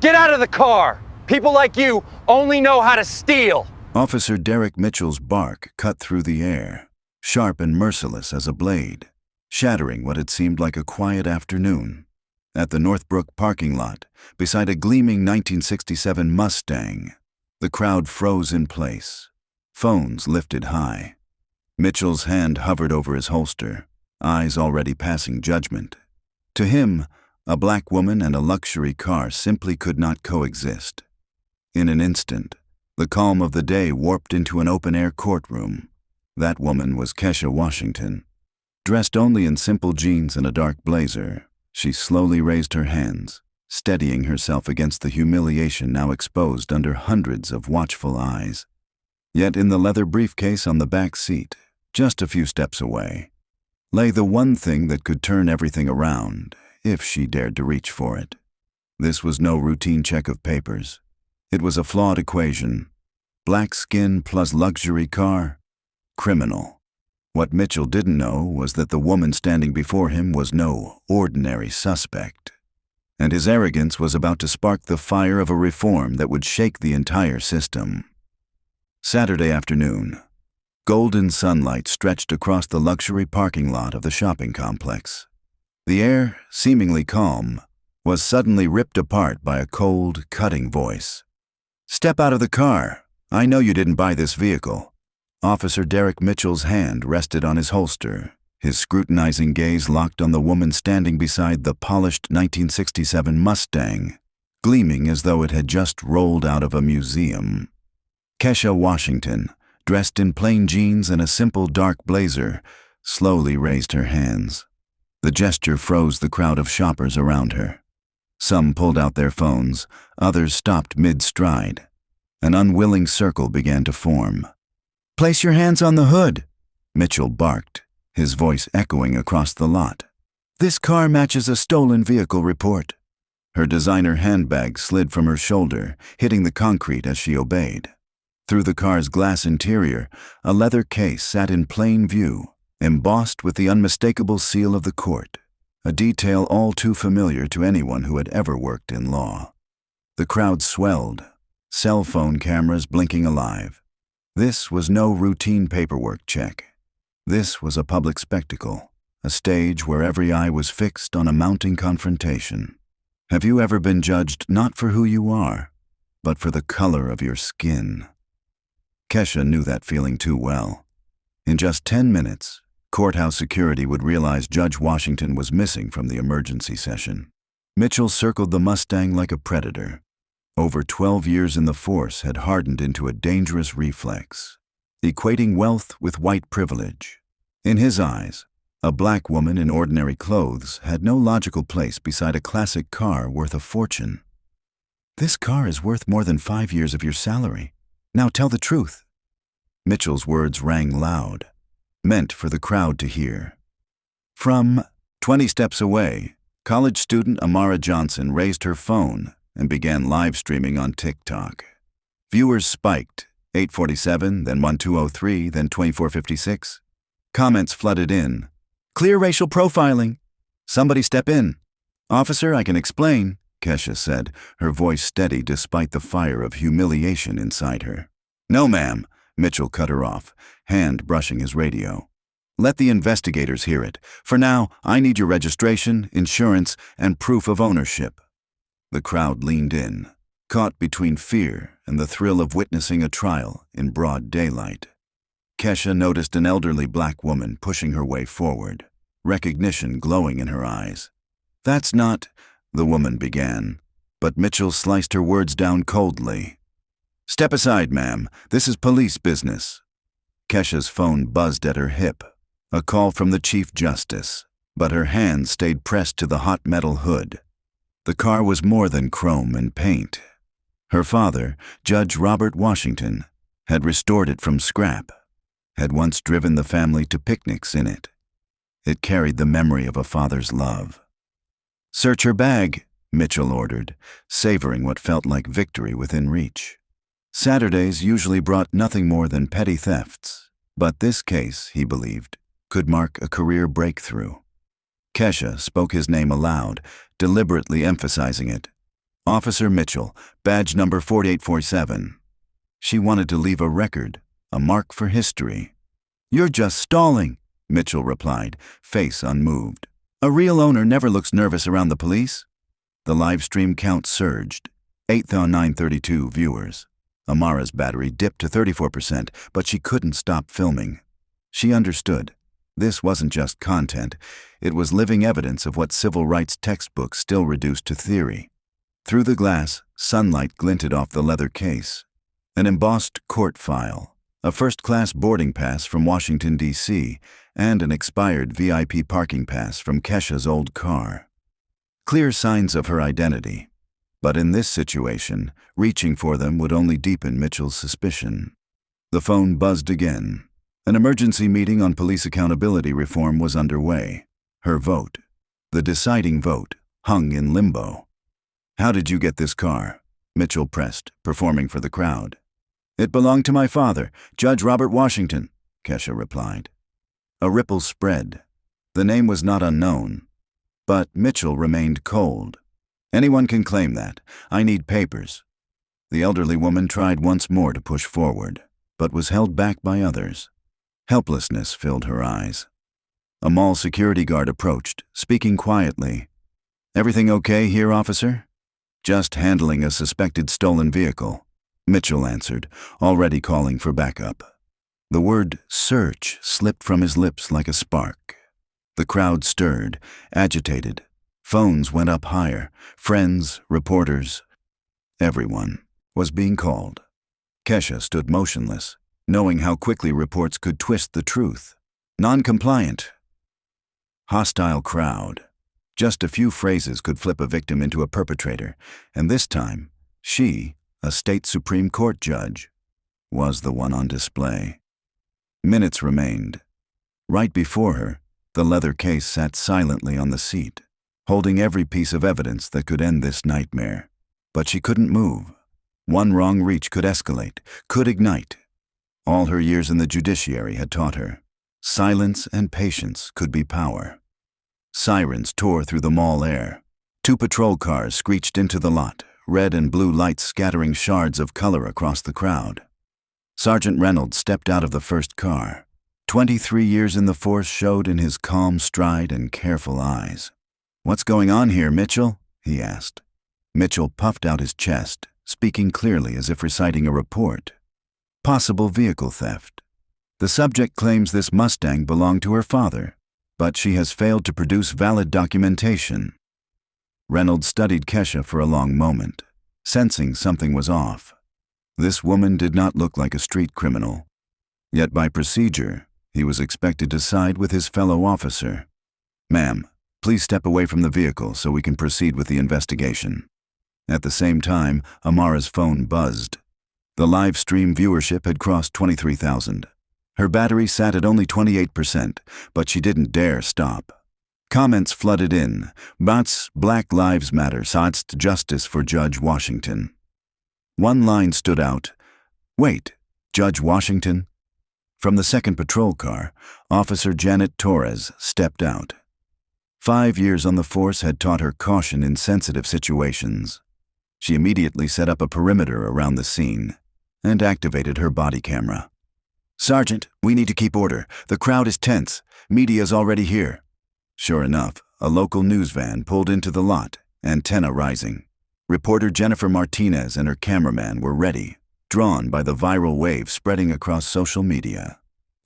Get out of the car! People like you only know how to steal! Officer Derek Mitchell's bark cut through the air, sharp and merciless as a blade, shattering what had seemed like a quiet afternoon. At the Northbrook parking lot, beside a gleaming 1967 Mustang, the crowd froze in place, phones lifted high. Mitchell's hand hovered over his holster, eyes already passing judgment. To him, a black woman and a luxury car simply could not coexist. In an instant, the calm of the day warped into an open-air courtroom. That woman was Kesha Washington. Dressed only in simple jeans and a dark blazer, she slowly raised her hands, steadying herself against the humiliation now exposed under hundreds of watchful eyes. Yet in the leather briefcase on the back seat, just a few steps away, lay the one thing that could turn everything around if she dared to reach for it. This was no routine check of papers. It was a flawed equation. Black skin plus luxury car, criminal. What Mitchell didn't know was that the woman standing before him was no ordinary suspect, and his arrogance was about to spark the fire of a reform that would shake the entire system. Saturday afternoon, golden sunlight stretched across the luxury parking lot of the shopping complex. The air, seemingly calm, was suddenly ripped apart by a cold, cutting voice. "Step out of the car. I know you didn't buy this vehicle." Officer Derek Mitchell's hand rested on his holster, his scrutinizing gaze locked on the woman standing beside the polished 1967 Mustang, gleaming as though it had just rolled out of a museum. Kesha Washington, dressed in plain jeans and a simple dark blazer, slowly raised her hands. The gesture froze the crowd of shoppers around her. Some pulled out their phones, others stopped mid-stride. An unwilling circle began to form. "Place your hands on the hood," Mitchell barked, his voice echoing across the lot. "This car matches a stolen vehicle report." Her designer handbag slid from her shoulder, hitting the concrete as she obeyed. Through the car's glass interior, a leather case sat in plain view, embossed with the unmistakable seal of the court, a detail all too familiar to anyone who had ever worked in law. The crowd swelled, cell phone cameras blinking alive. This was no routine paperwork check. This was a public spectacle, a stage where every eye was fixed on a mounting confrontation. Have you ever been judged not for who you are, but for the color of your skin? Kesha knew that feeling too well. In just 10 minutes, courthouse security would realize Judge Washington was missing from the emergency session. Mitchell circled the Mustang like a predator. Over 12 years in the force had hardened into a dangerous reflex, equating wealth with white privilege. In his eyes, a black woman in ordinary clothes had no logical place beside a classic car worth a fortune. "This car is worth more than 5 years of your salary. Now tell the truth." Mitchell's words rang loud, meant for the crowd to hear. From 20 steps away, college student Amara Johnson raised her phone and began live streaming on TikTok. Viewers spiked, 847, then 1203, then 2456. Comments flooded in. "Clear racial profiling. Somebody step in." "Officer, I can explain," Kesha said, her voice steady despite the fire of humiliation inside her. "No, ma'am," Mitchell cut her off, hand brushing his radio. "Let the investigators hear it. For now, I need your registration, insurance, and proof of ownership." The crowd leaned in, caught between fear and the thrill of witnessing a trial in broad daylight. Kesha noticed an elderly black woman pushing her way forward, recognition glowing in her eyes. "That's not," the woman began, but Mitchell sliced her words down coldly. "Step aside, ma'am. This is police business." Kesha's phone buzzed at her hip, a call from the Chief Justice, but her hand stayed pressed to the hot metal hood. The car was more than chrome and paint. Her father, Judge Robert Washington, had restored it from scrap, had once driven the family to picnics in it. It carried the memory of a father's love. "Search her bag," Mitchell ordered, savoring what felt like victory within reach. Saturdays usually brought nothing more than petty thefts, but this case, he believed, could mark a career breakthrough. Kesha spoke his name aloud, deliberately emphasizing it. Officer Mitchell, badge number 4847. She wanted to leave a record, a mark for history. "You're just stalling," Mitchell replied, face unmoved. "A real owner never looks nervous around the police." The live stream count surged. 8,932 viewers. Amara's battery dipped to 34%, but she couldn't stop filming. She understood. This wasn't just content. It was living evidence of what civil rights textbooks still reduced to theory. Through the glass, sunlight glinted off the leather case. An embossed court file, a first-class boarding pass from Washington, D.C., and an expired VIP parking pass from Kesha's old car. Clear signs of her identity. But in this situation, reaching for them would only deepen Mitchell's suspicion. The phone buzzed again. An emergency meeting on police accountability reform was underway. Her vote, the deciding vote, hung in limbo. "How did you get this car?" Mitchell pressed, performing for the crowd. "It belonged to my father, Judge Robert Washington," Kesha replied. A ripple spread. The name was not unknown, but Mitchell remained cold. "Anyone can claim that. I need papers." The elderly woman tried once more to push forward, but was held back by others. Helplessness filled her eyes. A mall security guard approached, speaking quietly. "Everything okay here, officer?" "Just handling a suspected stolen vehicle," Mitchell answered, already calling for backup. The word search slipped from his lips like a spark. The crowd stirred, agitated. Phones went up higher. Friends, reporters, everyone was being called. Kesha stood motionless, knowing how quickly reports could twist the truth. Non-compliant. Hostile crowd. Just a few phrases could flip a victim into a perpetrator, and this time, she, a state Supreme Court judge, was the one on display. Minutes remained. Right before her, the leather case sat silently on the seat, holding every piece of evidence that could end this nightmare. But she couldn't move. One wrong reach could escalate, could ignite. All her years in the judiciary had taught her. Silence and patience could be power. Sirens tore through the mall air. 2 patrol cars screeched into the lot, red and blue lights scattering shards of color across the crowd. Sergeant Reynolds stepped out of the first car. 23 years in the force showed in his calm stride and careful eyes. "What's going on here, Mitchell?" he asked. Mitchell puffed out his chest, speaking clearly as if reciting a report. "Possible vehicle theft. The subject claims this Mustang belonged to her father, but she has failed to produce valid documentation." Reynolds studied Kesha for a long moment, sensing something was off. This woman did not look like a street criminal. Yet by procedure, he was expected to side with his fellow officer. "Ma'am, please step away from the vehicle so we can proceed with the investigation." At the same time, Amara's phone buzzed. The live stream viewership had crossed 23,000. Her battery sat at only 28%, but she didn't dare stop. Comments flooded in. "Bots, Black Lives Matter, Satz justice for Judge Washington." One line stood out. "Wait, Judge Washington?" From the second patrol car, Officer Janet Torres stepped out. 5 years on the force had taught her caution in sensitive situations. She immediately set up a perimeter around the scene and activated her body camera. "Sergeant, we need to keep order. The crowd is tense. Media's already here." Sure enough, a local news van pulled into the lot, antenna rising. Reporter Jennifer Martinez and her cameraman were ready, drawn by the viral wave spreading across social media.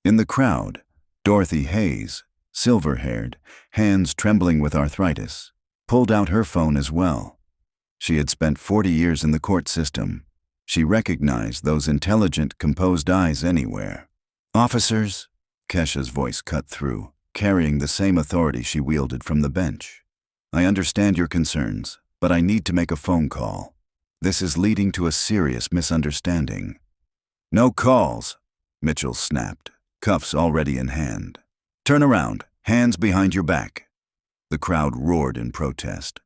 In the crowd, Dorothy Hayes, silver-haired, hands trembling with arthritis, pulled out her phone as well. She had spent 40 years in the court system. She recognized those intelligent, composed eyes anywhere. "Officers," Kesha's voice cut through, carrying the same authority she wielded from the bench. "I understand your concerns, but I need to make a phone call. This is leading to a serious misunderstanding." "No calls," Mitchell snapped, cuffs already in hand. "Turn around, hands behind your back." The crowd roared in protest.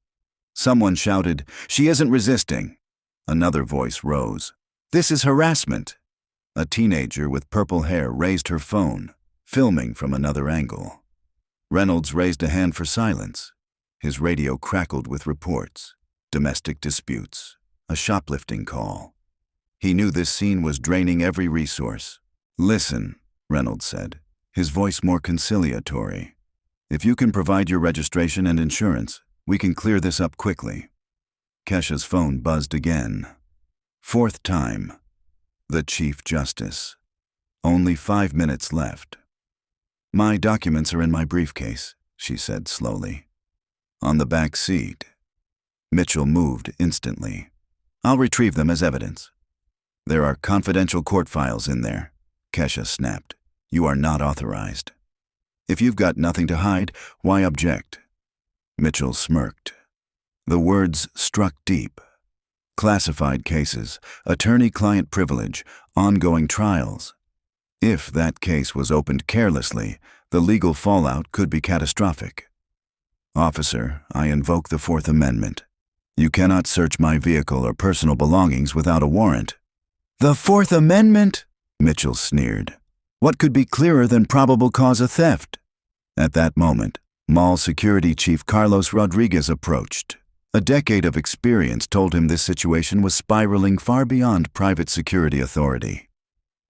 Someone shouted, "She isn't resisting." Another voice rose, "This is harassment." A teenager with purple hair raised her phone, filming from another angle. Reynolds raised a hand for silence. His radio crackled with reports. domestic disputes, a shoplifting call. He knew this scene was draining every resource. "Listen," Reynolds said, his voice more conciliatory. "If you can provide your registration and insurance, we can clear this up quickly." Kesha's phone buzzed again. Fourth time. The Chief Justice. Only 5 minutes left. "My documents are in my briefcase," she said slowly. "On the back seat." Mitchell moved instantly. "I'll retrieve them as evidence." "There are confidential court files in there," Kesha snapped. "You are not authorized." "If you've got nothing to hide, why object?" Mitchell smirked. The words struck deep. Classified cases, attorney-client privilege, ongoing trials. If that case was opened carelessly, the legal fallout could be catastrophic. "Officer, I invoke the Fourth Amendment. You cannot search my vehicle or personal belongings without a warrant." "The Fourth Amendment?" Mitchell sneered. "What could be clearer than probable cause of theft?" At that moment, Mall Security Chief Carlos Rodriguez approached. A decade of experience told him this situation was spiraling far beyond private security authority.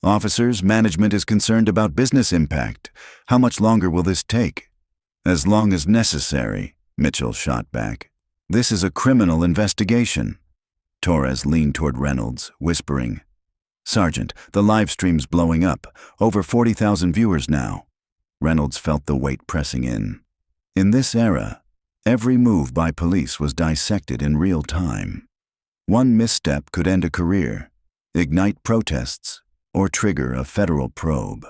"Officers, management is concerned about business impact. How much longer will this take?" "As long as necessary," Mitchell shot back. "This is a criminal investigation." Torres leaned toward Reynolds, whispering, "Sergeant, the live stream's blowing up. Over 40,000 viewers now." Reynolds felt the weight pressing in. In this era, every move by police was dissected in real time. One misstep could end a career, ignite protests, or trigger a federal probe.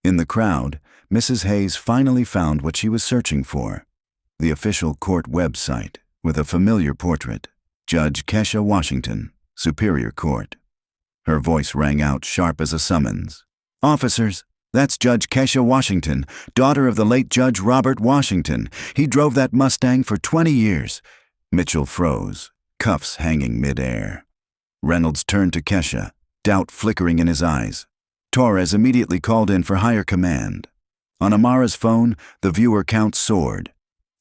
In the crowd, Mrs. Hayes finally found what she was searching for: the official court website with a familiar portrait, Judge Kesha Washington, Superior Court. Her voice rang out sharp as a summons. "Officers, that's Judge Kesha Washington, daughter of the late Judge Robert Washington. He drove that Mustang for 20 years. Mitchell froze, cuffs hanging mid-air. Reynolds turned to Kesha, doubt flickering in his eyes. Torres immediately called in for higher command. On Amara's phone, the viewer count soared.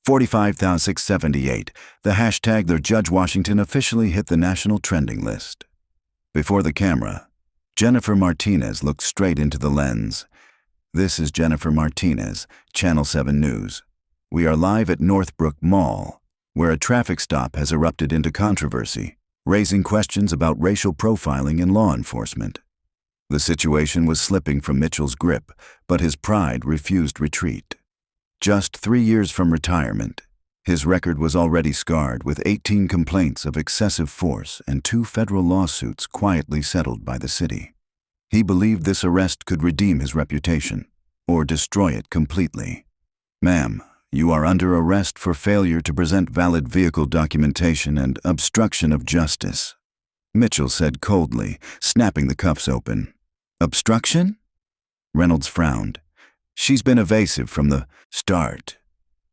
45,678. The hashtag their Judge Washington officially hit the national trending list. Before the camera, Jennifer Martinez looked straight into the lens. "This is Jennifer Martinez, Channel 7 News. We are live at Northbrook Mall, where a traffic stop has erupted into controversy, raising questions about racial profiling in law enforcement." The situation was slipping from Mitchell's grip, but his pride refused retreat. Just 3 years from retirement, his record was already scarred with 18 complaints of excessive force and 2 federal lawsuits quietly settled by the city. He believed this arrest could redeem his reputation, or destroy it completely. "Ma'am, you are under arrest for failure to present valid vehicle documentation and obstruction of justice," Mitchell said coldly, snapping the cuffs open. "Obstruction?" Reynolds frowned. "She's been evasive from the start,"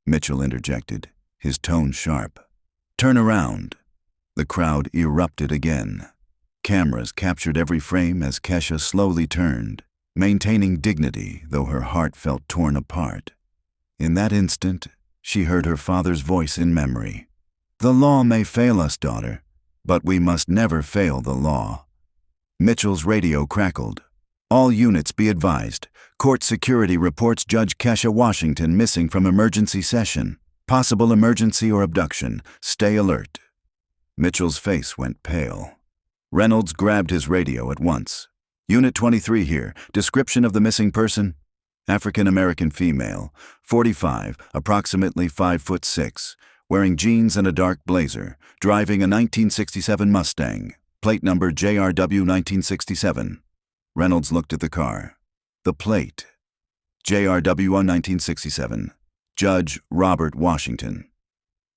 Mitchell interjected, his tone sharp. "Turn around." The crowd erupted again. Cameras captured every frame as Kesha slowly turned, maintaining dignity though her heart felt torn apart. In that instant, she heard her father's voice in memory. "The law may fail us, daughter, but we must never fail the law." Mitchell's radio crackled. "All units be advised. Court security reports Judge Kesha Washington missing from emergency session. Possible emergency or abduction. Stay alert." Mitchell's face went pale. Reynolds grabbed his radio at once. "Unit 23 here. Description of the missing person? African-American female, 45, approximately 5'6", wearing jeans and a dark blazer, driving a 1967 Mustang, plate number JRW 1967. Reynolds looked at the car. The plate. JRW 1967. Judge Robert Washington.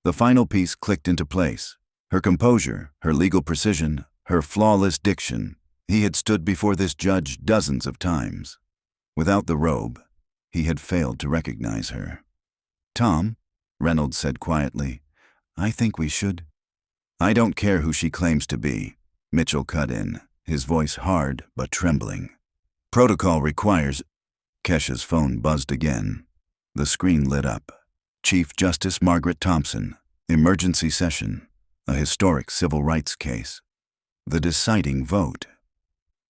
The final piece clicked into place. Her composure, her legal precision, her flawless diction. He had stood before this judge dozens of times. Without the robe, he had failed to recognize her. "Tom," Reynolds said quietly, "I think we should—" "I don't care who she claims to be," Mitchell cut in, his voice hard but trembling. "Protocol requires—" Kesha's phone buzzed again. The screen lit up. "Chief Justice Margaret Thompson. Emergency session. A historic civil rights case. The deciding vote.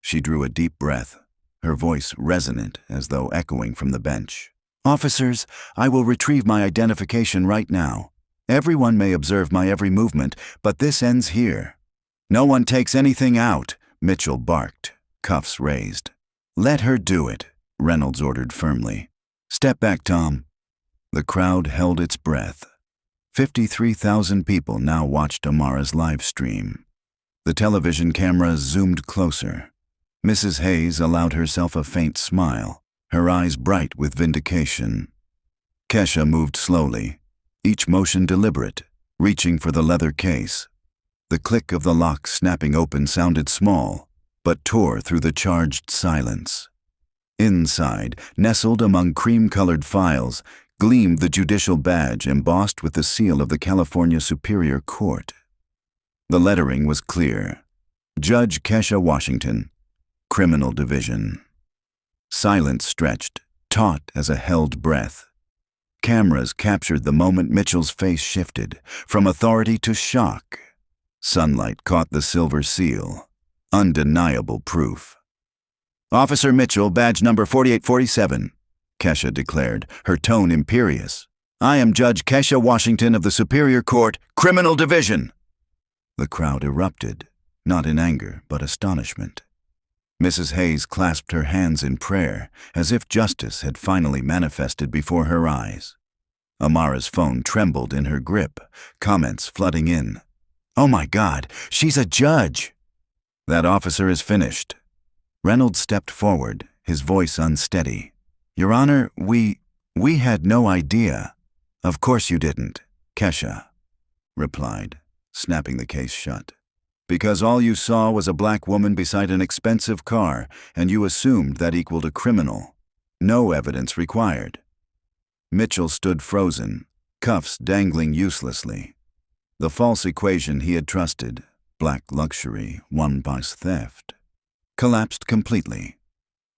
She drew a deep breath, her voice resonant as though echoing from the bench. Officers, I will retrieve my identification right now. Everyone may observe my every movement, but this ends here. No one takes anything out, Mitchell barked, cuffs raised. Let her do it, Reynolds ordered firmly. Step back, Tom. The crowd held its breath. 53,000 people now watched Amara's live stream. The television cameras zoomed closer. Mrs. Hayes allowed herself a faint smile, her eyes bright with vindication. Kesha moved slowly, each motion deliberate, reaching for the leather case. The click of the lock snapping open sounded small, but tore through the charged silence. Inside, nestled among cream-colored files, gleamed the judicial badge embossed with the seal of the California Superior Court. The lettering was clear. Judge Kesha Washington, Criminal Division. Silence stretched, taut as a held breath. Cameras captured the moment Mitchell's face shifted, from authority to shock. Sunlight caught the silver seal. Undeniable proof. Officer Mitchell, badge number 4847, Kesha declared, her tone imperious. I am Judge Kesha Washington of the Superior Court, Criminal Division. The crowd erupted, not in anger, but astonishment. Mrs. Hayes clasped her hands in prayer, as if justice had finally manifested before her eyes. Amara's phone trembled in her grip, comments flooding in. Oh my God, she's a judge! That officer is finished. Reynolds stepped forward, his voice unsteady. Your Honor, we had no idea. Of course you didn't, Kesha replied, snapping the case shut. Because all you saw was a black woman beside an expensive car, and you assumed that equaled a criminal. No evidence required. Mitchell stood frozen, cuffs dangling uselessly. The false equation he had trusted, black luxury won by theft, collapsed completely.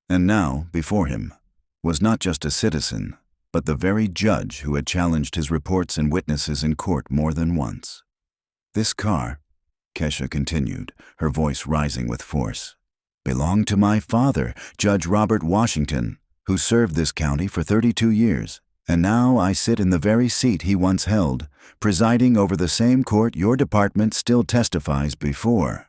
And now, before him, was not just a citizen, but the very judge who had challenged his reports and witnesses in court more than once. This car, Kesha continued, her voice rising with force, belonged to my father, Judge Robert Washington, who served this county for 32 years, and now I sit in the very seat he once held, presiding over the same court your department still testifies before.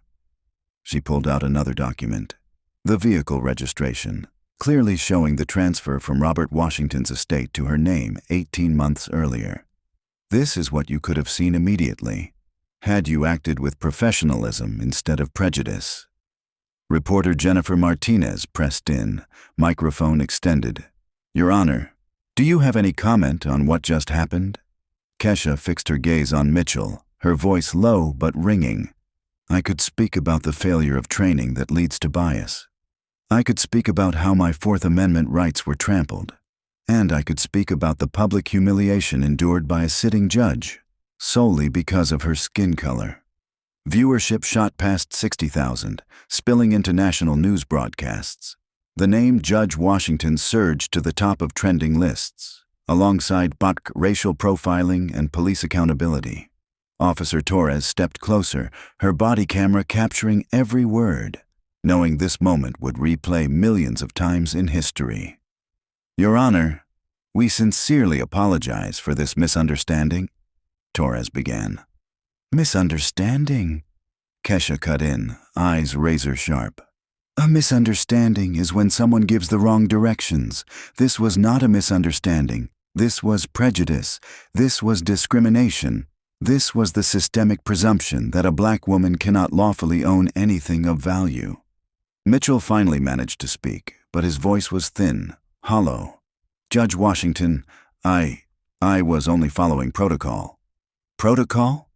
She pulled out another document, the vehicle registration, clearly showing the transfer from Robert Washington's estate to her name 18 months earlier. This is what you could have seen immediately, had you acted with professionalism instead of prejudice. Reporter Jennifer Martinez pressed in, microphone extended. Your Honor, do you have any comment on what just happened? Kesha fixed her gaze on Mitchell, her voice low but ringing. I could speak about the failure of training that leads to bias. I could speak about how my Fourth Amendment rights were trampled. And I could speak about the public humiliation endured by a sitting judge, solely because of her skin color. Viewership shot past 60,000, spilling into national news broadcasts. The name Judge Washington surged to the top of trending lists, alongside racial profiling and police accountability. Officer Torres stepped closer, her body camera capturing every word, knowing this moment would replay millions of times in history. Your Honor, we sincerely apologize for this misunderstanding, Torres began. Misunderstanding? Kesha cut in, eyes razor sharp. A misunderstanding is when someone gives the wrong directions. This was not a misunderstanding. This was prejudice. This was discrimination. This was the systemic presumption that a black woman cannot lawfully own anything of value. Mitchell finally managed to speak, but his voice was thin, hollow. Judge Washington, I was only following protocol. Protocol?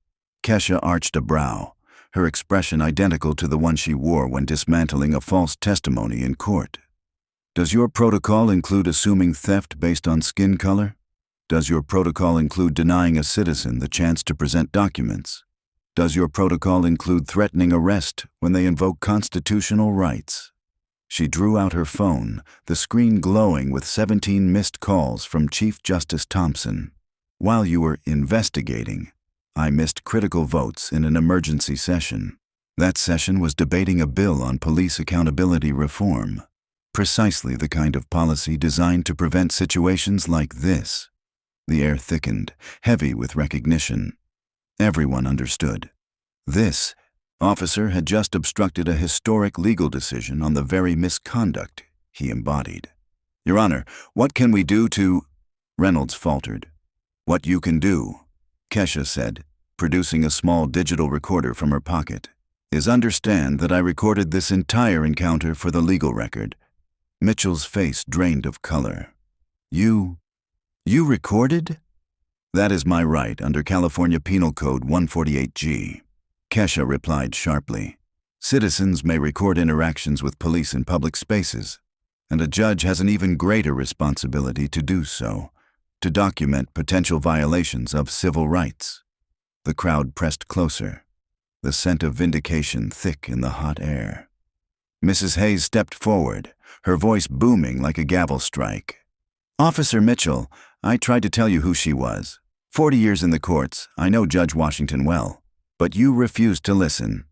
Kesha arched a brow, her expression identical to the one she wore when dismantling a false testimony in court. Does your protocol include assuming theft based on skin color? Does your protocol include denying a citizen the chance to present documents? Does your protocol include threatening arrest when they invoke constitutional rights? She drew out her phone, the screen glowing with 17 missed calls from Chief Justice Thompson. While you were investigating, I missed critical votes in an emergency session. That session was debating a bill on police accountability reform. Precisely the kind of policy designed to prevent situations like this. The air thickened, heavy with recognition. Everyone understood. This officer had just obstructed a historic legal decision on the very misconduct he embodied. "Your Honor, what can we do to—" Reynolds faltered. "What you can do," Kesha said, producing a small digital recorder from her pocket, "is understand that I recorded this entire encounter for the legal record." Mitchell's face drained of color. You recorded?" "That is my right under California Penal Code 148G. Kesha replied sharply. "Citizens may record interactions with police in public spaces, and a judge has an even greater responsibility to do so, to document potential violations of civil rights." The crowd pressed closer, the scent of vindication thick in the hot air. Mrs. Hayes stepped forward, her voice booming like a gavel strike. "Officer Mitchell, I tried to tell you who she was. 40 years in the courts, I know Judge Washington well, but you refused to listen."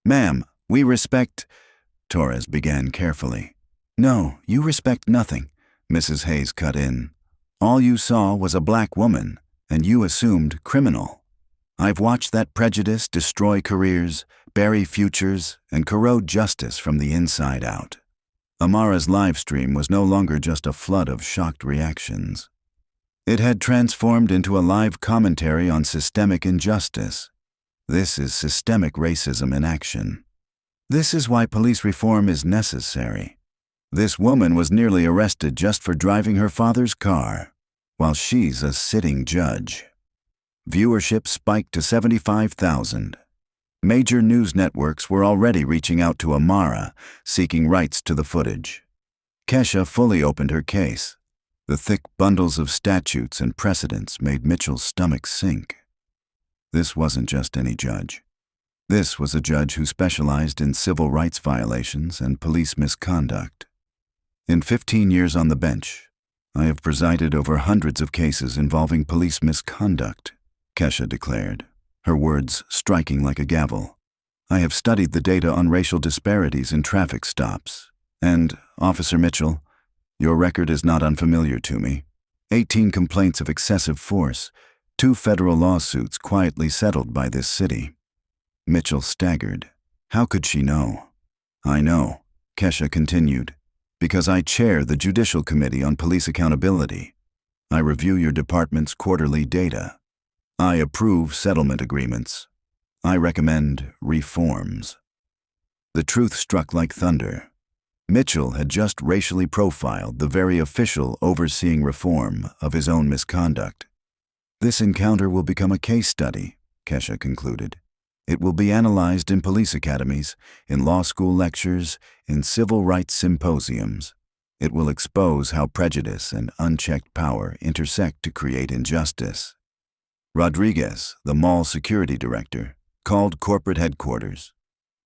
"Ma'am, we respect—" Torres began carefully. "No, you respect nothing," Mrs. Hayes cut in. "All you saw was a black woman, and you assumed criminal. I've watched that prejudice destroy careers, bury futures, and corrode justice from the inside out." Amara's live stream was no longer just a flood of shocked reactions. It had transformed into a live commentary on systemic injustice. This is systemic racism in action. This is why police reform is necessary. This woman was nearly arrested just for driving her father's car, while she's a sitting judge. Viewership spiked to 75,000. Major news networks were already reaching out to Amara, seeking rights to the footage. Kesha fully opened her case. The thick bundles of statutes and precedents made Mitchell's stomach sink. This wasn't just any judge. This was a judge who specialized in civil rights violations and police misconduct. In 15 years on the bench, I have presided over hundreds of cases involving police misconduct, Kesha declared, her words striking like a gavel. "I have studied the data on racial disparities in traffic stops. And, Officer Mitchell, your record is not unfamiliar to me. 18 complaints of excessive force, 2 federal lawsuits quietly settled by this city." Mitchell staggered. How could she know? "I know," Kesha continued, "because I chair the Judicial Committee on Police Accountability. I review your department's quarterly data. I approve settlement agreements. I recommend reforms." The truth struck like thunder. Mitchell had just racially profiled the very official overseeing reform of his own misconduct. "This encounter will become a case study," Kesha concluded. "It will be analyzed in police academies, in law school lectures, in civil rights symposiums. It will expose how prejudice and unchecked power intersect to create injustice." Rodriguez, the mall security director, called corporate headquarters.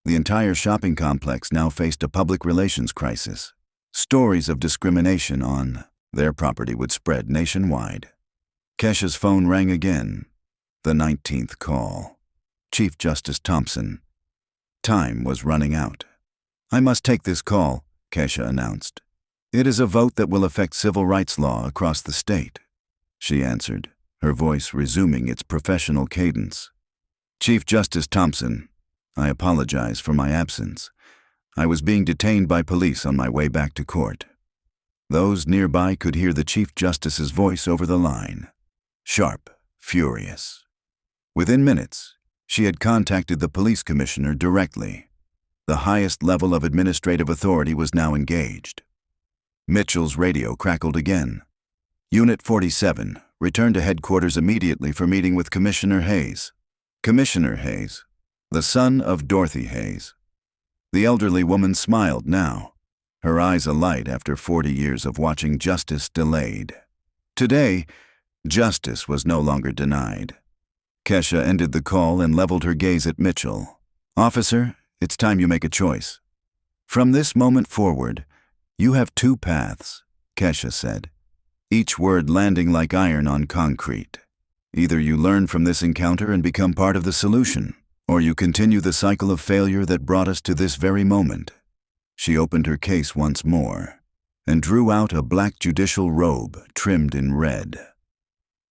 The entire shopping complex now faced a public relations crisis. Stories of discrimination on their property would spread nationwide. Kesha's phone rang again. The 19th call. Chief Justice Thompson. Time was running out. "I must take this call," Kesha announced. "It is a vote that will affect civil rights law across the state." She answered, her voice resuming its professional cadence. "Chief Justice Thompson, I apologize for my absence. I was being detained by police on my way back to court." Those nearby could hear the Chief Justice's voice over the line. Sharp, furious. Within minutes, she had contacted the police commissioner directly. The highest level of administrative authority was now engaged. Mitchell's radio crackled again. "Unit 47, return to headquarters immediately for meeting with Commissioner Hayes." Commissioner Hayes, the son of Dorothy Hayes. The elderly woman smiled now, her eyes alight after 40 years of watching justice delayed. Today, justice was no longer denied. Kesha ended the call and leveled her gaze at Mitchell. "Officer, it's time you make a choice. From this moment forward, you have 2 paths," Kesha said, each word landing like iron on concrete. Either you learn from this encounter and become part of the solution, or you continue the cycle of failure that brought us to this very moment. She opened her case once more and drew out a black judicial robe trimmed in red.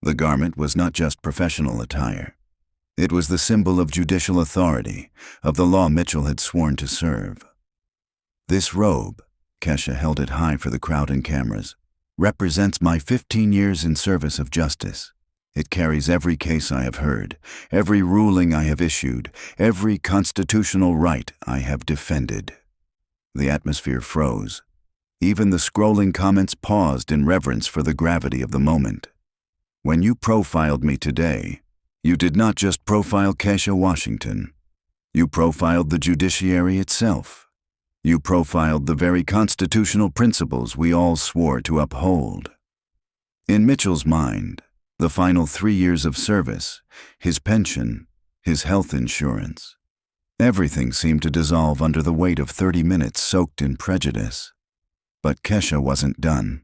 The garment was not just professional attire. It was the symbol of judicial authority, of the law Mitchell had sworn to serve. This robe, Kesha held it high for the crowd and cameras, represents my 15 years in service of justice. It carries every case I have heard, every ruling I have issued, every constitutional right I have defended. The atmosphere froze. Even the scrolling comments paused in reverence for the gravity of the moment. When you profiled me today, you did not just profile Kesha Washington. You profiled the judiciary itself. You profiled the very constitutional principles we all swore to uphold. In Mitchell's mind, the final 3 years of service, his pension, his health insurance, everything seemed to dissolve under the weight of 30 minutes soaked in prejudice. But Kesha wasn't done.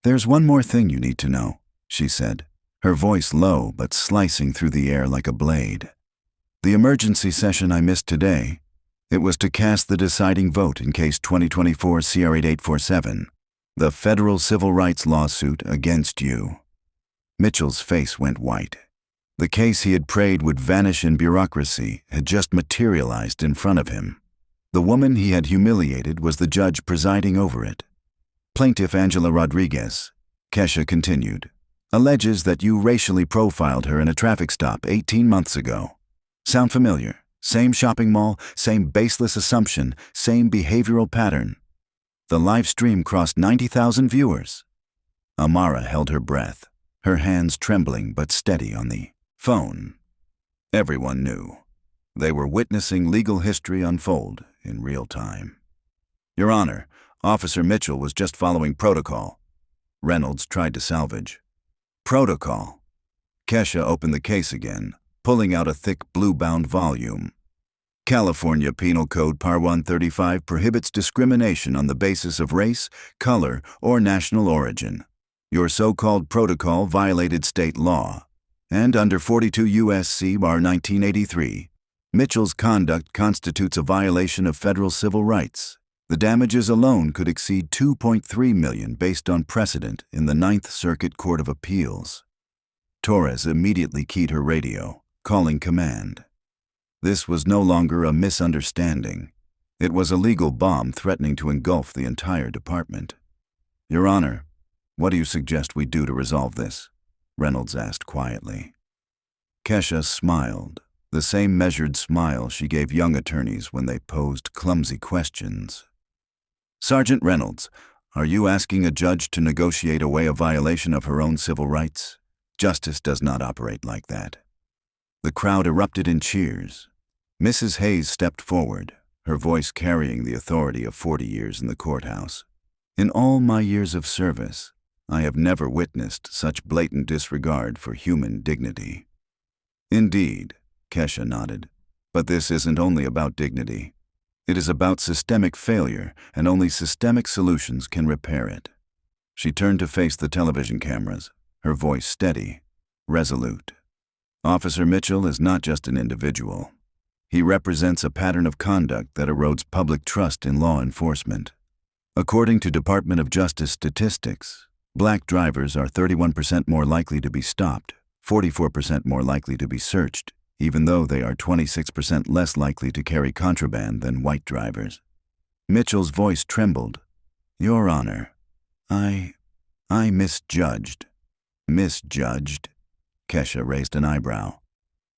"There's one more thing you need to know," she said, her voice low but slicing through the air like a blade. "The emergency session I missed today, it was to cast the deciding vote in case 2024 CR 8847, the federal civil rights lawsuit against you." Mitchell's face went white. The case he had prayed would vanish in bureaucracy had just materialized in front of him. The woman he had humiliated was the judge presiding over it. Plaintiff Angela Rodriguez, Kesha continued, alleges that you racially profiled her in a traffic stop 18 months ago. Sound familiar? Same shopping mall, same baseless assumption, same behavioral pattern. The live stream crossed 90,000 viewers. Amara held her breath, her hands trembling but steady on the phone. Everyone knew. They were witnessing legal history unfold in real time. "Your Honor, Officer Mitchell was just following protocol," Reynolds tried to salvage. "Protocol." Kesha opened the case again, pulling out a thick blue-bound volume. "California Penal Code Par 135 prohibits discrimination on the basis of race, color, or national origin. Your so-called protocol violated state law, and under 42 U.S.C. Bar 1983, Mitchell's conduct constitutes a violation of federal civil rights. The damages alone could exceed $2.3 million based on precedent in the Ninth Circuit Court of Appeals." Torres immediately keyed her radio, calling command. This was no longer a misunderstanding. It was a legal bomb threatening to engulf the entire department. "Your Honor, what do you suggest we do to resolve this?" Reynolds asked quietly. Kesha smiled, the same measured smile she gave young attorneys when they posed clumsy questions. "Sergeant Reynolds, are you asking a judge to negotiate away a violation of her own civil rights? Justice does not operate like that." The crowd erupted in cheers. Mrs. Hayes stepped forward, her voice carrying the authority of 40 years in the courthouse. "In all my years of service, I have never witnessed such blatant disregard for human dignity." "Indeed," Kesha nodded, "but this isn't only about dignity. It is about systemic failure, and only systemic solutions can repair it." She turned to face the television cameras, her voice steady, resolute. "Officer Mitchell is not just an individual. He represents a pattern of conduct that erodes public trust in law enforcement. According to Department of Justice statistics, Black drivers are 31% more likely to be stopped, 44% more likely to be searched, even though they are 26% less likely to carry contraband than white drivers." Mitchell's voice trembled. "Your Honor, I misjudged." "Misjudged?" Kesha raised an eyebrow.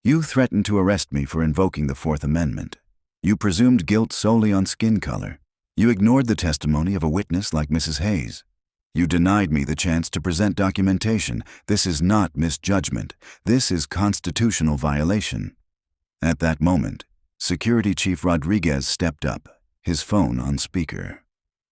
"You threatened to arrest me for invoking the Fourth Amendment. You presumed guilt solely on skin color. You ignored the testimony of a witness like Mrs. Hayes. You denied me the chance to present documentation. This is not misjudgment. This is constitutional violation." At that moment, Security Chief Rodriguez stepped up, his phone on speaker.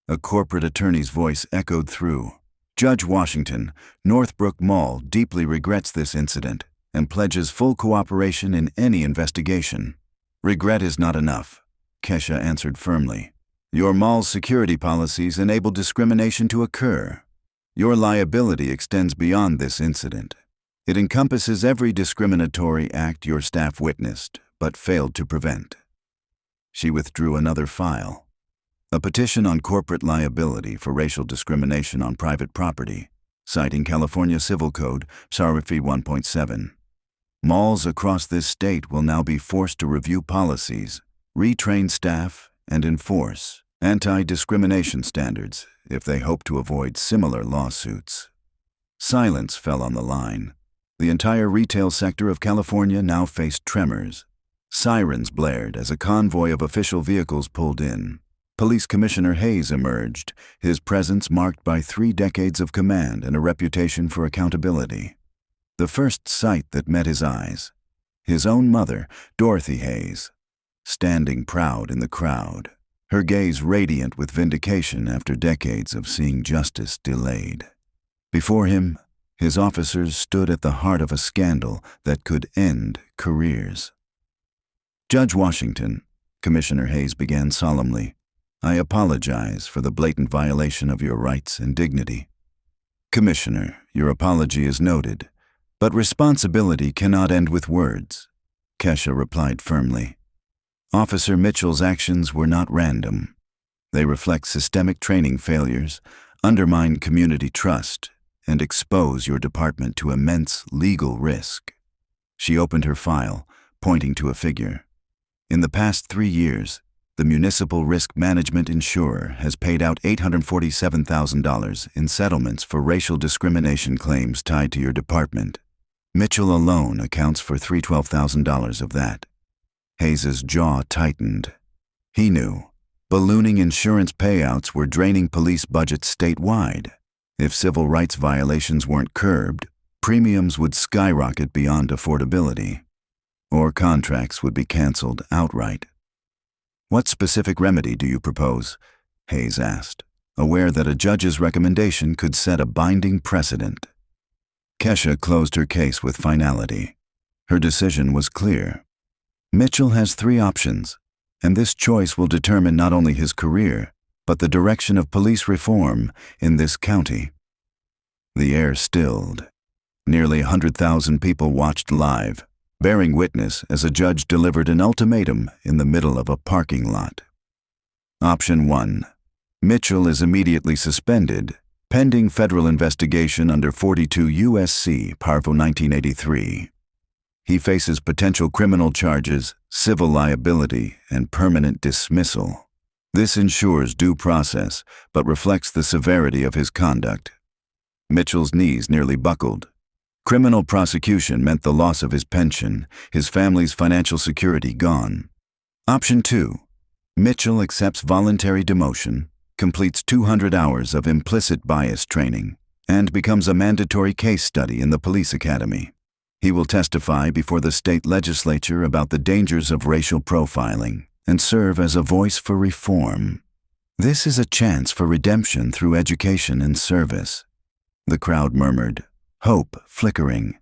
A corporate attorney's voice echoed through. "Judge Washington, Northbrook Mall deeply regrets this incident and pledges full cooperation in any investigation." "Regret is not enough," Kesha answered firmly. "Your mall's security policies enable discrimination to occur. Your liability extends beyond this incident. It encompasses every discriminatory act your staff witnessed but failed to prevent. She withdrew another file, a petition on corporate liability for racial discrimination on private property, citing California Civil Code, Paragraph 1.7. Malls across this state will now be forced to review policies, retrain staff, and enforce anti-discrimination standards if they hope to avoid similar lawsuits. Silence fell on the line. The entire retail sector of California now faced tremors. Sirens blared as a convoy of official vehicles pulled in. Police Commissioner Hayes emerged, his presence marked by 3 decades of command and a reputation for accountability. The first sight that met his eyes, his own mother, Dorothy Hayes, standing proud in the crowd, her gaze radiant with vindication after decades of seeing justice delayed. Before him, his officers stood at the heart of a scandal that could end careers. Judge Washington, Commissioner Hayes began solemnly, I apologize for the blatant violation of your rights and dignity. Commissioner, your apology is noted, but responsibility cannot end with words, Kesha replied firmly. Officer Mitchell's actions were not random. They reflect systemic training failures, undermine community trust, and expose your department to immense legal risk. She opened her file, pointing to a figure. In the past 3 years, the Municipal Risk Management Insurer has paid out $847,000 in settlements for racial discrimination claims tied to your department. Mitchell alone accounts for $312,000 of that. Hayes's jaw tightened. He knew ballooning insurance payouts were draining police budgets statewide. If civil rights violations weren't curbed, premiums would skyrocket beyond affordability, or contracts would be canceled outright. What specific remedy do you propose? Hayes asked, aware that a judge's recommendation could set a binding precedent. Kesha closed her case with finality. Her decision was clear. Mitchell has 3 options, and this choice will determine not only his career, but the direction of police reform in this county. The air stilled. Nearly 100,000 people watched live, bearing witness as a judge delivered an ultimatum in the middle of a parking lot. Option 1. Mitchell is immediately suspended, pending federal investigation under 42 U.S.C. Paragraph 1983. He faces potential criminal charges, civil liability, and permanent dismissal. This ensures due process, but reflects the severity of his conduct. Mitchell's knees nearly buckled. Criminal prosecution meant the loss of his pension, his family's financial security gone. Option 2. Mitchell accepts voluntary demotion, completes 200 hours of implicit bias training, and becomes a mandatory case study in the police academy. He will testify before the state legislature about the dangers of racial profiling and serve as a voice for reform. This is a chance for redemption through education and service. The crowd murmured, hope flickering.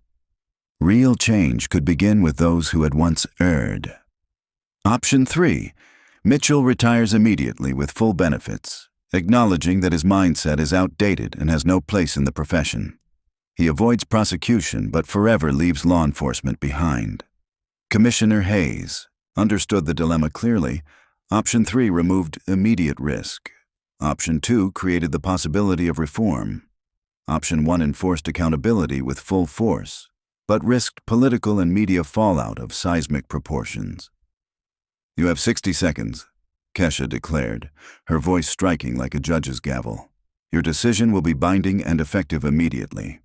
Real change could begin with those who had once erred. Option 3. Mitchell retires immediately with full benefits, acknowledging that his mindset is outdated and has no place in the profession. He avoids prosecution but forever leaves law enforcement behind. Commissioner Hayes understood the dilemma clearly. Option 3 removed immediate risk. Option 2 created the possibility of reform. Option 1 enforced accountability with full force, but risked political and media fallout of seismic proportions. You have 60 seconds, Kesha declared, her voice striking like a judge's gavel. Your decision will be binding and effective immediately.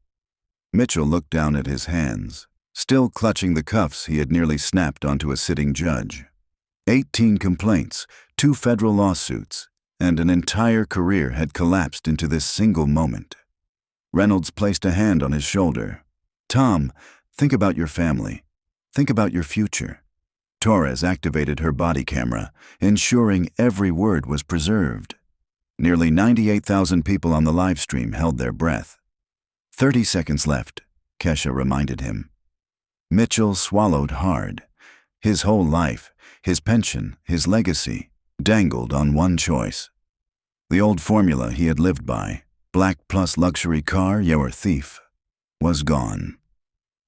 Mitchell looked down at his hands, still clutching the cuffs he had nearly snapped onto a sitting judge. 18 complaints, 2 federal lawsuits, and an entire career had collapsed into this single moment. Reynolds placed a hand on his shoulder. Tom, think about your family. Think about your future. Torres activated her body camera, ensuring every word was preserved. Nearly 98,000 people on the live stream held their breath. 30 seconds left, Kesha reminded him. Mitchell swallowed hard. His whole life, his pension, his legacy, dangled on one choice. The old formula he had lived by, black plus luxury car, you're a thief, was gone.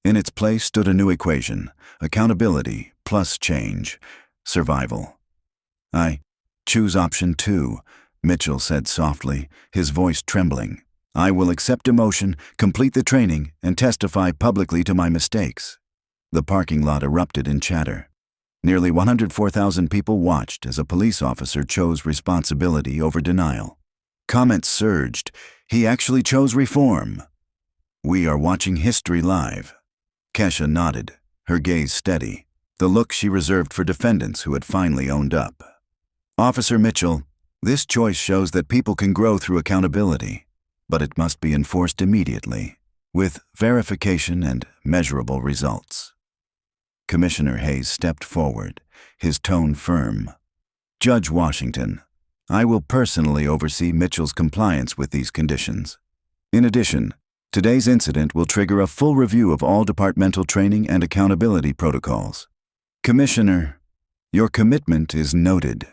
In its place stood a new equation: accountability plus change, survival. I choose option 2, Mitchell said softly, his voice trembling. I will accept demotion, complete the training, and testify publicly to my mistakes. The parking lot erupted in chatter. Nearly 104,000 people watched as a police officer chose responsibility over denial. Comments surged. He actually chose reform. We are watching history live. Kesha nodded, her gaze steady, the look she reserved for defendants who had finally owned up. Officer Mitchell, this choice shows that people can grow through accountability, but it must be enforced immediately, with verification and measurable results. Commissioner Hayes stepped forward, his tone firm. Judge Washington, I will personally oversee Mitchell's compliance with these conditions. In addition, today's incident will trigger a full review of all departmental training and accountability protocols. Commissioner, your commitment is noted,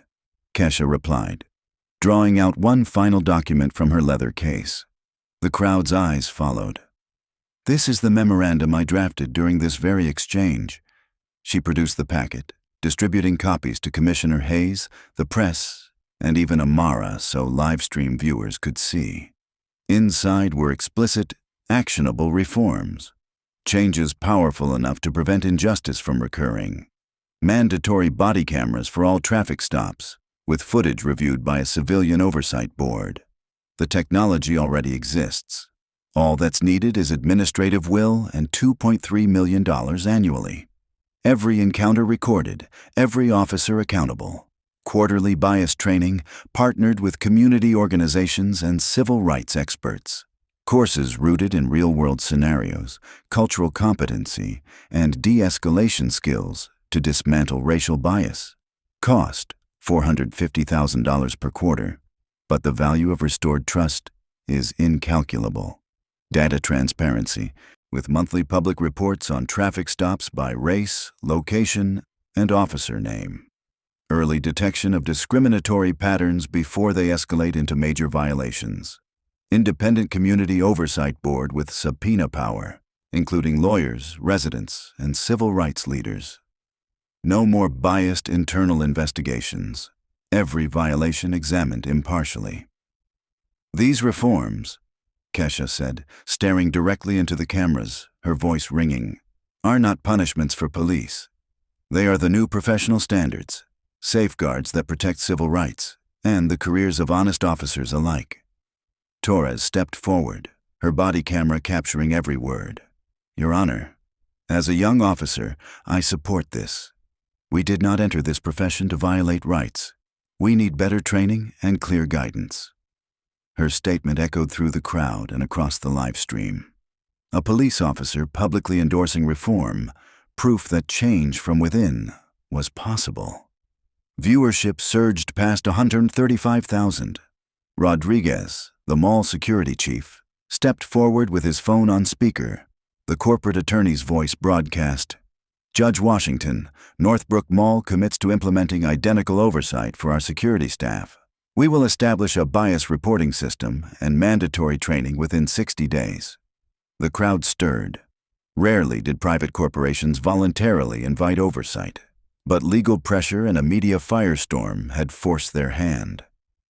Kesha replied, drawing out one final document from her leather case. The crowd's eyes followed. This is the memorandum I drafted during this very exchange. She produced the packet, distributing copies to Commissioner Hayes, the press, and even Amara so livestream viewers could see. Inside were explicit, actionable reforms, changes powerful enough to prevent injustice from recurring, mandatory body cameras for all traffic stops, with footage reviewed by a civilian oversight board. The technology already exists. All that's needed is administrative will and $2.3 million annually. Every encounter recorded, every officer accountable. Quarterly bias training, partnered with community organizations and civil rights experts. Courses rooted in real-world scenarios, cultural competency, and de-escalation skills to dismantle racial bias. Cost, $450,000 per quarter, but the value of restored trust is incalculable. Data transparency, with monthly public reports on traffic stops by race, location, and officer name. Early detection of discriminatory patterns before they escalate into major violations. Independent community oversight board with subpoena power, including lawyers, residents, and civil rights leaders. No more biased internal investigations. Every violation examined impartially. These reforms, Kesha said, staring directly into the cameras, her voice ringing, are not punishments for police. They are the new professional standards, safeguards that protect civil rights and the careers of honest officers alike. Torres stepped forward, her body camera capturing every word. Your Honor, as a young officer, I support this. We did not enter this profession to violate rights. We need better training and clear guidance. Her statement echoed through the crowd and across the live stream. A police officer publicly endorsing reform, proof that change from within was possible. Viewership surged past 135,000. Rodriguez, the mall security chief, stepped forward with his phone on speaker. The corporate attorney's voice broadcast, Judge Washington, Northbrook Mall commits to implementing identical oversight for our security staff. We will establish a bias reporting system and mandatory training within 60 days. The crowd stirred. Rarely did private corporations voluntarily invite oversight, but legal pressure and a media firestorm had forced their hand.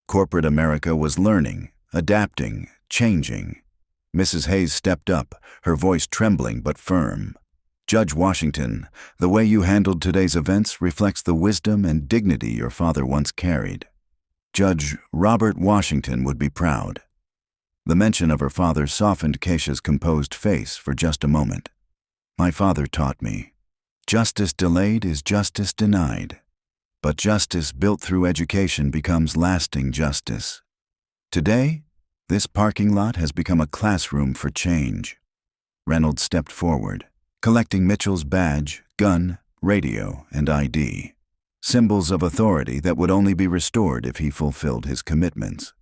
Corporate America was learning, adapting, changing. Mrs. Hayes stepped up, her voice trembling but firm. Judge Washington, the way you handled today's events reflects the wisdom and dignity your father once carried. Judge Robert Washington would be proud. The mention of her father softened Kesha's composed face for just a moment. My father taught me, justice delayed is justice denied, but justice built through education becomes lasting justice. Today, this parking lot has become a classroom for change. Reynolds stepped forward, collecting Mitchell's badge, gun, radio, and ID. Symbols of authority that would only be restored if he fulfilled his commitments.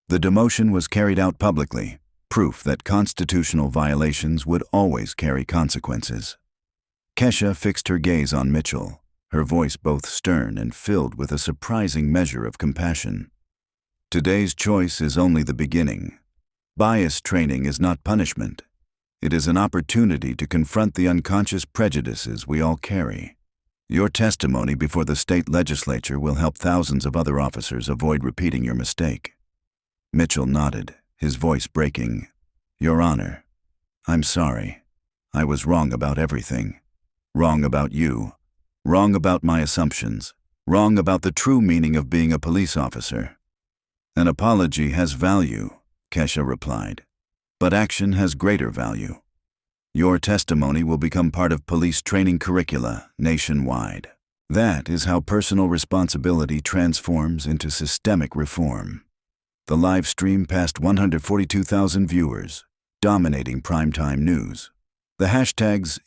The demotion was carried out publicly, proof that constitutional violations would always carry consequences. Kesha fixed her gaze on Mitchell, her voice both stern and filled with a surprising measure of compassion. Today's choice is only the beginning. Bias training is not punishment. It is an opportunity to confront the unconscious prejudices we all carry. Your testimony before the state legislature will help thousands of other officers avoid repeating your mistake." Mitchell nodded, his voice breaking. "Your Honor, I'm sorry. I was wrong about everything. Wrong about you. Wrong about my assumptions. Wrong about the true meaning of being a police officer." "An apology has value," Kesha replied, "but action has greater value. Your testimony will become part of police training curricula nationwide. That is how personal responsibility transforms into systemic reform." The live stream passed 142,000 viewers, dominating primetime news. The hashtags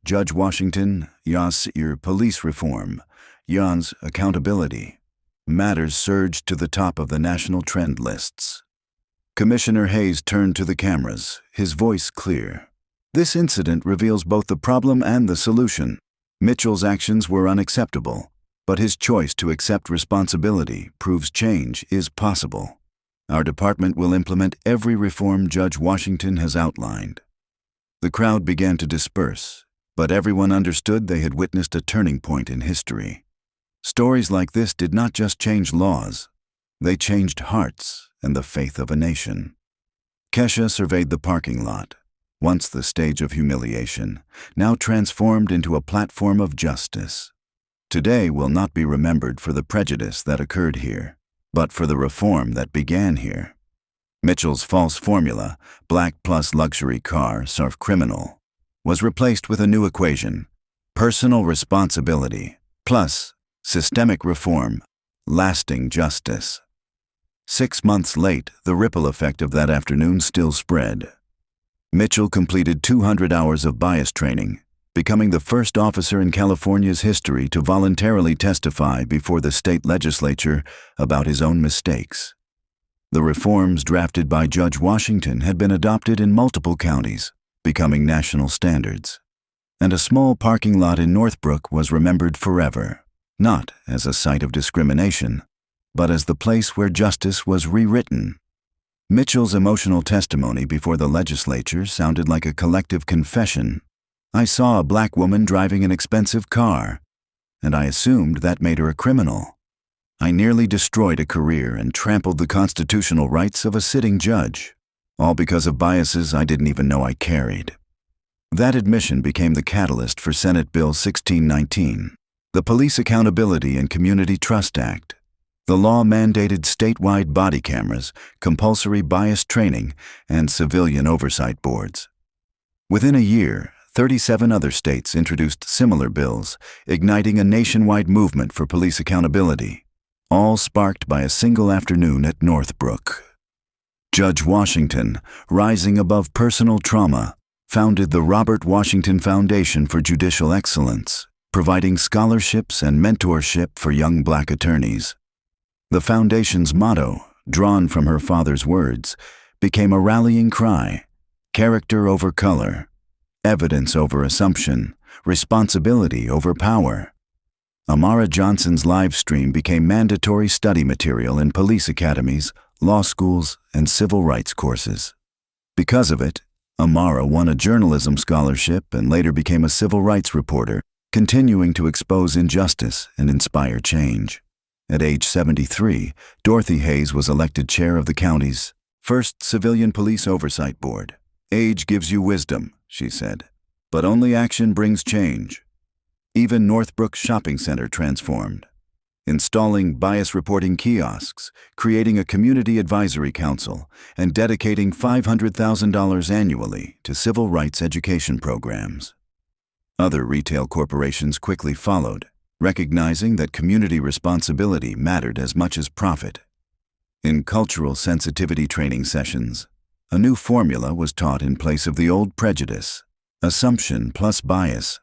Judge Washington, Your Police Reform, Jan's Accountability matters surged to the top of the national trend lists. Commissioner Hayes turned to the cameras, his voice clear. "This incident reveals both the problem and the solution. Mitchell's actions were unacceptable, but his choice to accept responsibility proves change is possible. Our department will implement every reform Judge Washington has outlined." The crowd began to disperse, but everyone understood they had witnessed a turning point in history. Stories like this did not just change laws, they changed hearts and the faith of a nation. Kesha surveyed the parking lot, once the stage of humiliation, now transformed into a platform of justice. Today will not be remembered for the prejudice that occurred here, but for the reform that began here. Mitchell's false formula, black plus luxury car, surf criminal, was replaced with a new equation: personal responsibility plus systemic reform, lasting justice. 6 months late, the ripple effect of that afternoon still spread. Mitchell completed 200 hours of bias training, becoming the first officer in California's history to voluntarily testify before the state legislature about his own mistakes. The reforms drafted by Judge Washington had been adopted in multiple counties, becoming national standards. And a small parking lot in Northbrook was remembered forever, not as a site of discrimination, but as the place where justice was rewritten. Mitchell's emotional testimony before the legislature sounded like a collective confession. "I saw a black woman driving an expensive car, and I assumed that made her a criminal. I nearly destroyed a career and trampled the constitutional rights of a sitting judge, all because of biases I didn't even know I carried." That admission became the catalyst for Senate Bill 1619, the Police Accountability and Community Trust Act. The law mandated statewide body cameras, compulsory bias training, and civilian oversight boards. Within a year, 37 other states introduced similar bills, igniting a nationwide movement for police accountability, all sparked by a single afternoon at Northbrook. Judge Washington, rising above personal trauma, founded the Robert Washington Foundation for Judicial Excellence, providing scholarships and mentorship for young black attorneys. The foundation's motto, drawn from her father's words, became a rallying cry: character over color, evidence over assumption, responsibility over power. Amara Johnson's live stream became mandatory study material in police academies, law schools, and civil rights courses. Because of it, Amara won a journalism scholarship and later became a civil rights reporter, continuing to expose injustice and inspire change. At age 73, Dorothy Hayes was elected chair of the county's first civilian police oversight board. "Age gives you wisdom," she said, "but only action brings change." Even Northbrook Shopping Center transformed, installing bias reporting kiosks, creating a community advisory council, and dedicating $500,000 annually to civil rights education programs. Other retail corporations quickly followed, recognizing that community responsibility mattered as much as profit. In cultural sensitivity training sessions, a new formula was taught in place of the old prejudice: assumption plus bias.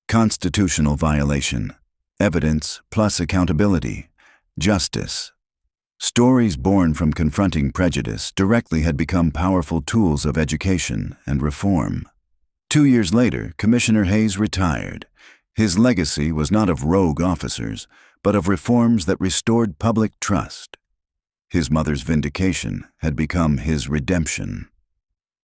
Constitutional violation, evidence plus accountability, justice. Stories born from confronting prejudice directly had become powerful tools of education and reform. 2 years later, Commissioner Hayes retired. His legacy was not of rogue officers, but of reforms that restored public trust. His mother's vindication had become his redemption.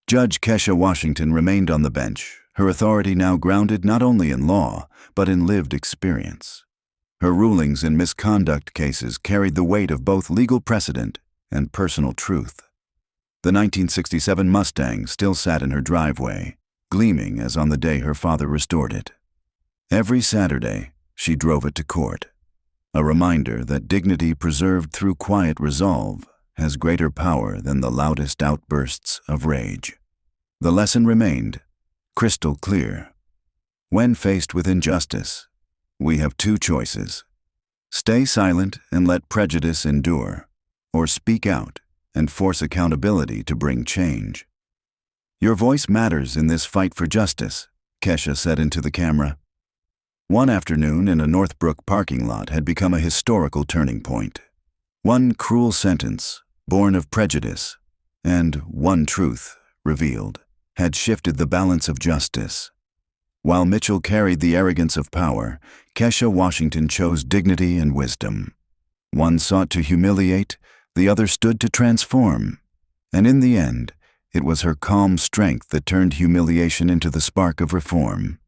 Judge Kesha Washington remained on the bench, her authority now grounded not only in law, but in lived experience. Her rulings in misconduct cases carried the weight of both legal precedent and personal truth. The 1967 Mustang still sat in her driveway, gleaming as on the day her father restored it. Every Saturday, she drove it to court, a reminder that dignity preserved through quiet resolve has greater power than the loudest outbursts of rage. The lesson remained crystal clear. When faced with injustice, we have two choices: stay silent and let prejudice endure, or speak out and force accountability to bring change. Your voice matters in this fight for justice, Kesha said into the camera. One afternoon in a Northbrook parking lot had become a historical turning point. One cruel sentence, born of prejudice, and one truth, revealed, had shifted the balance of justice. While Mitchell carried the arrogance of power, Kesha Washington chose dignity and wisdom. One sought to humiliate, the other stood to transform. And in the end, it was her calm strength that turned humiliation into the spark of reform.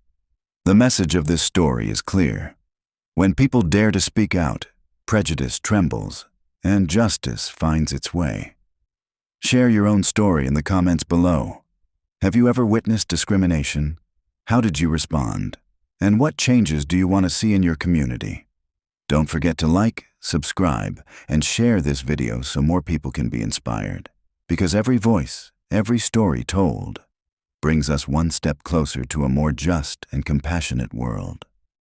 The message of this story is clear. When people dare to speak out, prejudice trembles, and justice finds its way. Share your own story in the comments below. Have you ever witnessed discrimination? How did you respond? And what changes do you want to see in your community? Don't forget to like, subscribe, and share this video so more people can be inspired. Because every voice, every story told, brings us one step closer to a more just and compassionate world.